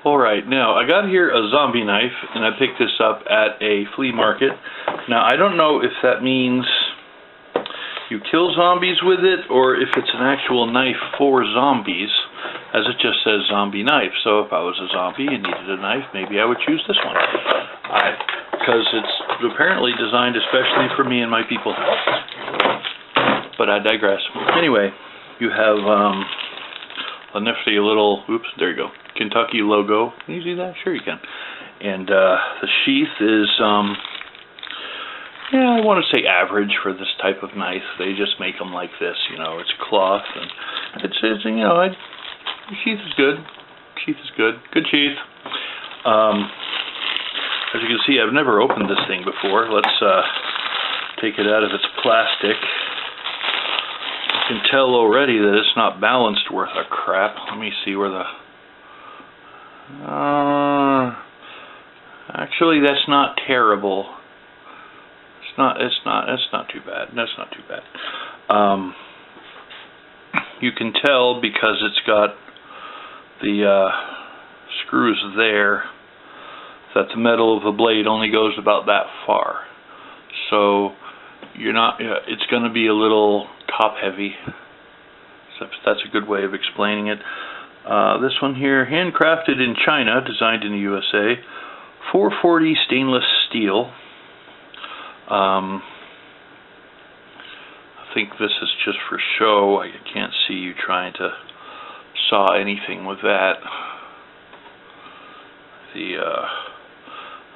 Alright, now I got here a zombie knife, and I picked this up at a flea market. Now I don't know if that means you kill zombies with it, or if it's an actual knife for zombies, as it just says zombie knife. So if I was a zombie and needed a knife, maybe I would choose this one. Because it's apparently designed especially for me and my people. But I digress. Anyway, you have a nifty little, oops, there you go, Kentucky logo. Can you see that? Sure you can. And the sheath is, yeah, I want to say average for this type of knife. They just make them like this, you know. It's cloth, and it's you know, the sheath is good. Sheath is good. Good sheath. As you can see, I've never opened this thing before. Let's take it out of its plastic. You can tell already that it's not balanced worth a crap. Let me see where the... actually, that's not terrible. It's not too bad. That's not too bad. You can tell because it's got the screws there that the metal of the blade only goes about that far. So you're not. It's going to be a little top heavy. So that's a good way of explaining it. This one here, handcrafted in China, designed in the USA, 440 stainless steel. I think this is just for show. I can't see you trying to saw anything with that.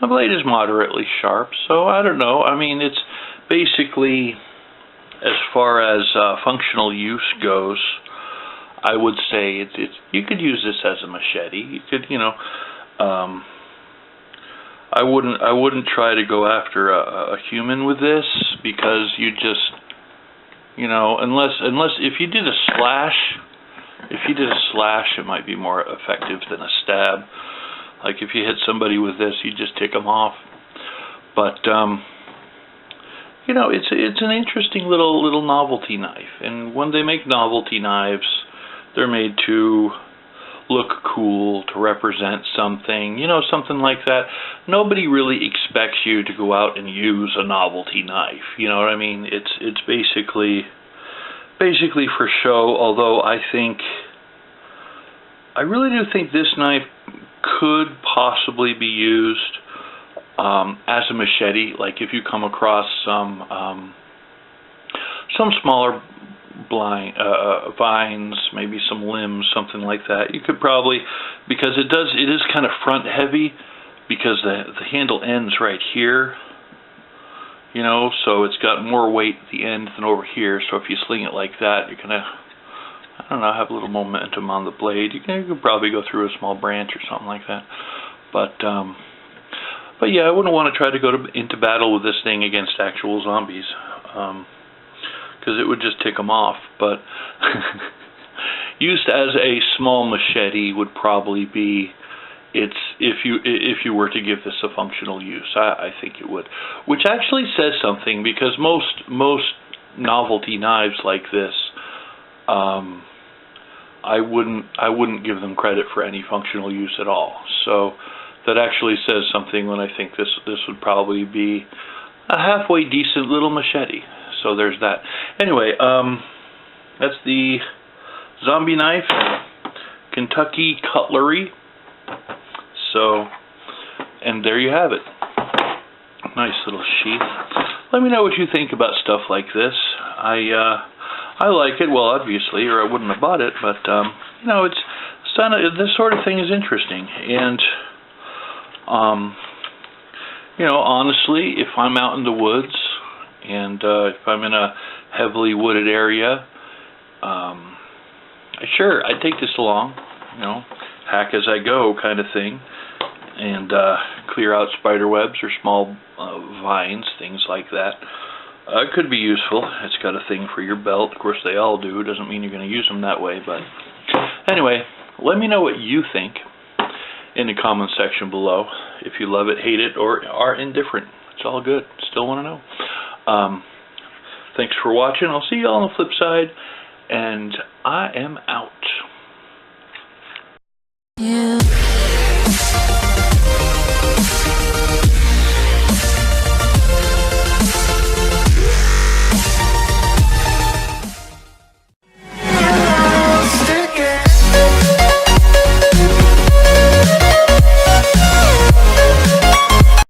The blade is moderately sharp, so I don't know. I mean, it's basically, as far as functional use goes, I would say you could use this as a machete. You could, you know, I wouldn't try to go after a human with this, because you just, you know, unless if you did a slash, it might be more effective than a stab. Like if you hit somebody with this, you just tick them off. But you know, it's an interesting little novelty knife, and when they make novelty knives, they're made to look cool, to represent something, you know, something like that. Nobody really expects you to go out and use a novelty knife, you know what I mean? It's basically for show, although I really do think this knife could possibly be used as a machete. Like if you come across some smaller vines, maybe some limbs, something like that, you could probably, because it is kind of front heavy, because the handle ends right here, you know, so it's got more weight at the end than over here. So if you sling it like that, you're gonna, I don't know, have a little momentum on the blade. You could probably go through a small branch or something like that. But yeah, I wouldn't want to try to go into battle with this thing against actual zombies, because it would just tick them off. But used as a small machete would probably be, if you were to give this a functional use, I think it would. Which actually says something, because most novelty knives like this, I wouldn't give them credit for any functional use at all. So that actually says something when I think this would probably be a halfway decent little machete. So there's that. Anyway, that's the zombie knife, Kentucky Cutlery. So, and there you have it. Nice little sheath. Let me know what you think about stuff like this. I like it, well, obviously, or I wouldn't have bought it, but, you know, this sort of thing is interesting. And, you know, honestly, if I'm out in the woods, and if I'm in a heavily wooded area, sure, I'd take this along, you know, hack as I go kind of thing, and clear out spider webs or small vines, things like that. It could be useful. It's got a thing for your belt. Of course, they all do. It doesn't mean you're going to use them that way. But anyway, let me know what you think in the comment section below. If you love it, hate it, or are indifferent. It's all good. Still want to know. Thanks for watching. I'll see you all on the flip side. And I am out. Yeah.